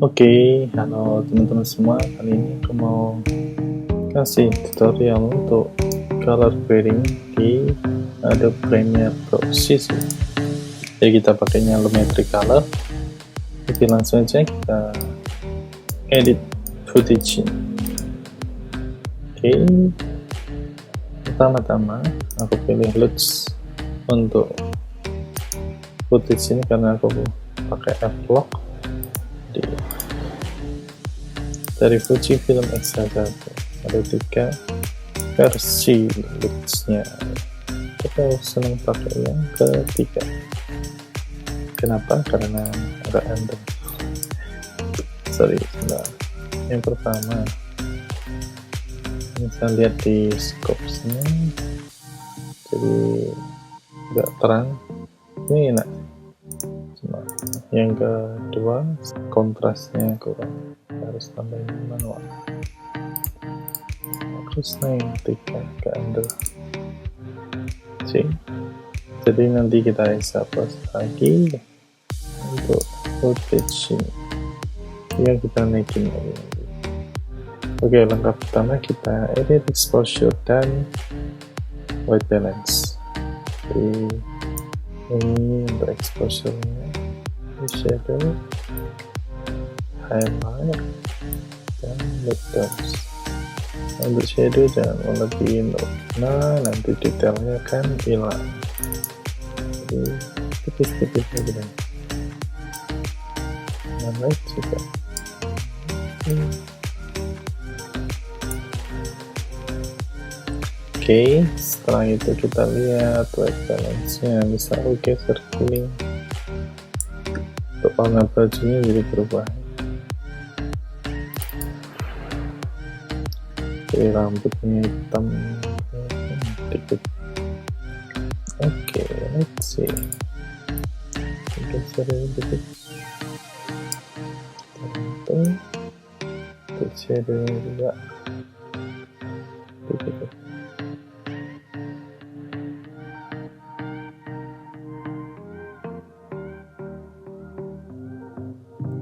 Oke, halo teman-teman semua. Kali ini aku mau kasih tutorial untuk color grading di Adobe Premiere Pro CC. Jadi kita pakainya Lumetri Color. Oke, langsung aja kita edit footage. Oke, pertama-tama aku pilih Lux untuk footage ini karena aku pakai F-Lock dari Fuji Film X1. Ada 3 versi Luxnya, kita senang pakai yang ketiga. Kenapa? Karena agak random. Nah, yang pertama bisa lihat di scope sini, jadi agak terang, ini enak. Cuma yang kedua, kontrasnya kurang, harus tambahin manual. Terus naik 3 ke under sih. Jadi nanti kita hapus lagi untuk footage ini yang kita naikin lagi. Oke, langkah pertama kita edit exposure dan white balance. Jadi ini untuk exposure-nya, shadow, highlight, dan midtones. Untuk shadow jangan melebihin, nah nanti detailnya kan hilang. Jadi tipis-tipis aja. Highlight juga. Oke, setelah itu kita lihat white balance-nya, bisa geser kuning. Untuk warna bajunya jadi berubah. Jadi rambutnya hitam dikit. Oke, let's see. Geser dikit. Untuk shadow juga dikit.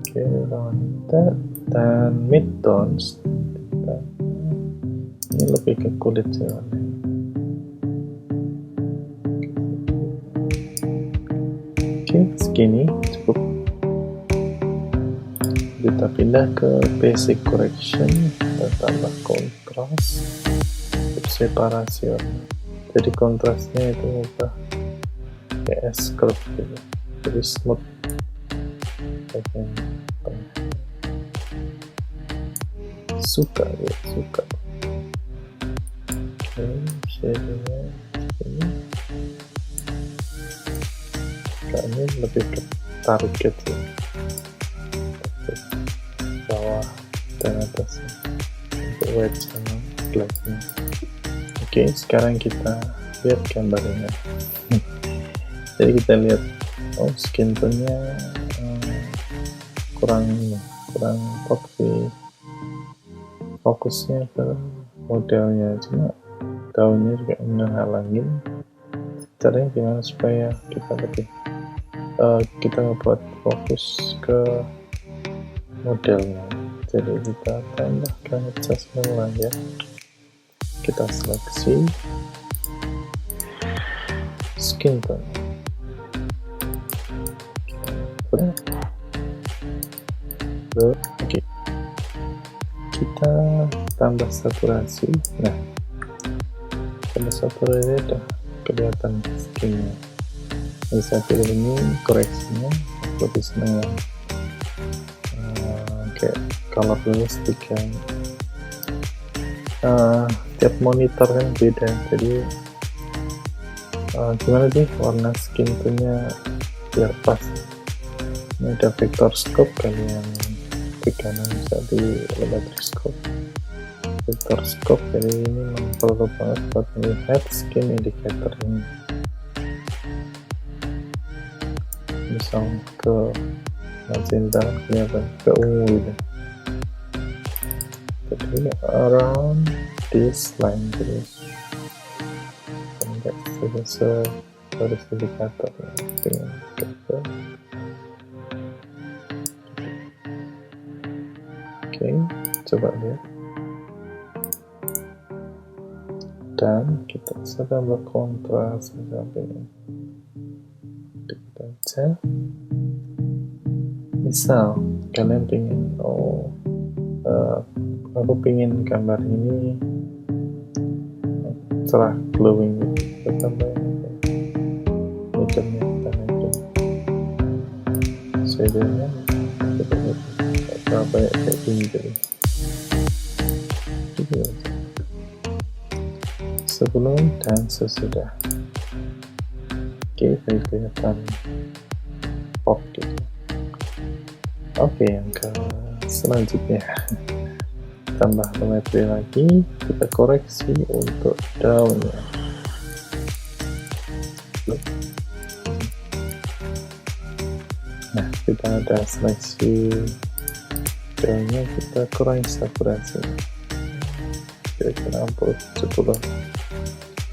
Oke, rounded dan midtones. Ini lebih ke kulit sih warnanya. Oke, segini cukup. Kita pindah ke basic correction, kita tambah kontras untuk separasi warna. Jadi kontrasnya itu ubah kayak S-curve gitu, jadi smooth. Suka ya, suka. Oke, shadownya ini kayaknya lebih ke target ya, bawah dan atasnya untuk white sama blacknya. Oke, sekarang kita lihat gambarnya. Jadi kita lihat, oh skin tone-nya kurang fokusnya ke modelnya, cuma daunnya juga menghalangin. Caranya gimana supaya kita lebih kita ngebuat fokus ke modelnya? Jadi kita tambahkan adjustment layer, kita seleksi skin tone. Oke, kita tambah saturasi. Nah, tambah saturasi udah kelihatan skinnya. Bisa pilih ini koreksinya, lebih seneng yang kayak color realistic yang tiap monitor kan beda. Jadi gimana sih warna skin tone-nya biar pas. Ini ada vector scope, kalian klik kanan bisa di Lumetri scope, vector scope. Jadi ini memang perlu banget buat melihat skin indicator ini. Misal ke magenta kelihatan ke ungu gitu. Jadi around this line terus sampai garis indikator dengan coba lihat. Dan kita bisa tambah kontras sampai ini. Kita aja. Misal kalian pengen, aku pengen gambar ini cerah glowing, kita tambahin metode sebenarnya berapa ya kayak gini jadi gitu. Sebelum dan sesudah. Oke, baik, kelihatan pop gitu. Oke, yang ke selanjutnya tambah lumetri lagi, kita koreksi untuk daunnya. Nah, kita ada seleksi daunnya, kita kurangi saturasi kira-kira 10,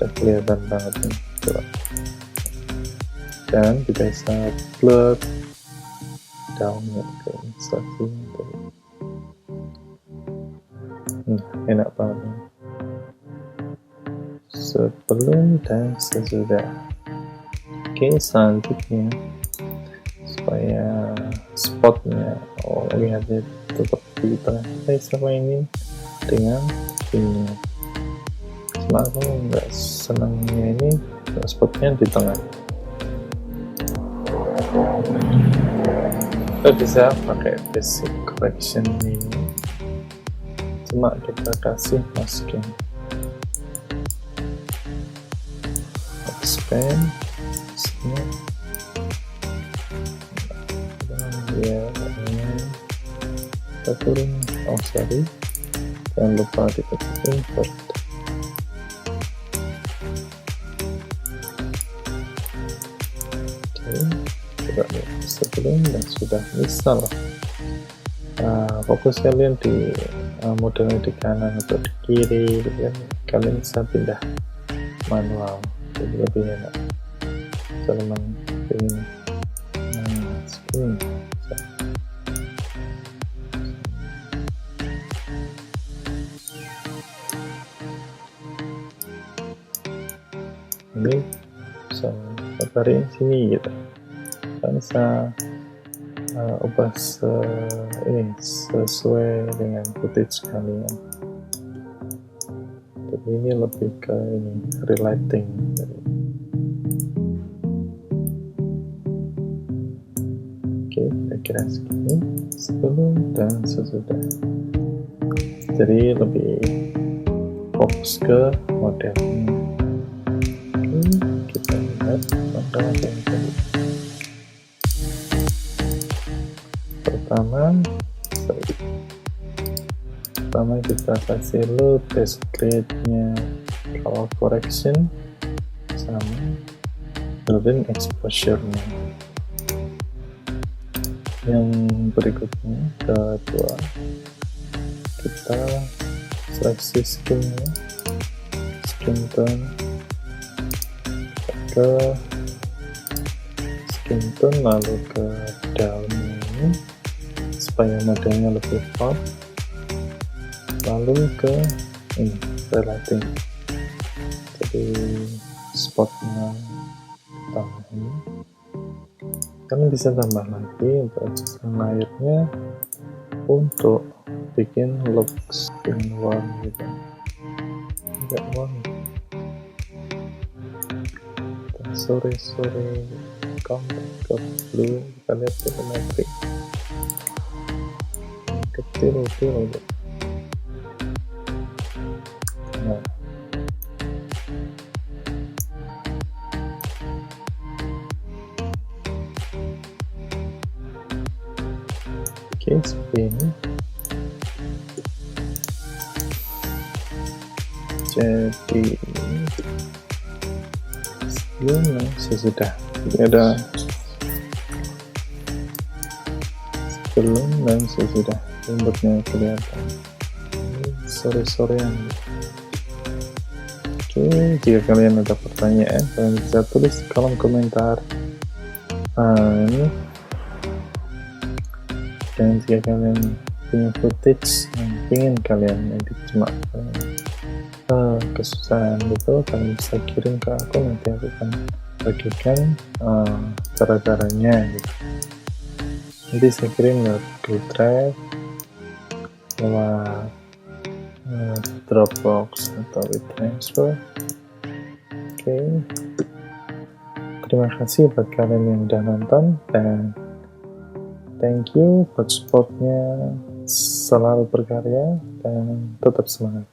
udah kelihatan banget nih. Coba. Dan kita bisa blur daunnya ke seleksi. Enak banget nih. Sebelum dan sesudah. Oke, selanjutnya supaya spotnya lihatnya tetap di tengah, saya sama ini dengan ini. Cuma aku nggak senangnya ini spotnya di tengah. Kita bisa pakai basic correction ini, cuma kita kasih masking, expand sini ya, kita turun, jangan lupa kita import. Coba lihat sebelum dan sudah. Misal fokus kalian di modelnya di kanan atau di kiri gitu kan, kalian bisa pindah manual, jadi lebih enak. Cuman ingin segini ini bisa tarik sini gitu, kan bisa ubah ini sesuai dengan footage kalian. Jadi ini lebih ke ini relating. Oke, kira-kira segini sebelum dan sesudah. Jadi lebih fokus ke modelnya. Oke, kita lihat langkah-langkah yang tadi. Pertama kita kasih load discrete-nya, color correction sama built-in exposure-nya. Yang berikutnya kedua, kita seleksi skin-nya, skin tone, ke skin tone, lalu ke daunnya ini supaya modelnya lebih pop, lalu ke ini relating, jadi spotnya tambah ini. Kalian bisa tambah lagi untuk adjustment layernya untuk bikin look skin warm gitu, agak warm, sore counter ke blue. Kita lihat ke Lumetri kecil gitu. Nah, oke, seperti ini. Jadi sebelum sesudah, jadi ada sebelum dan sesudah, rambutnya kelihatan sore-sorean. Oke, jika kalian ada pertanyaan, kalian bisa tulis di kolom komentar. Ini. Dan jika kalian punya footage yang ingin kalian edit, cuma kesusahan gitu, kalian bisa kirim ke aku, nanti aku akan bagikan cara-caranya gitu. Nanti saya kirim lewat Google Drive, lewat Dropbox atau WeTransfer. Oke. Terima kasih buat kalian yang udah nonton, dan thank you buat supportnya. Selalu berkarya dan tetap semangat.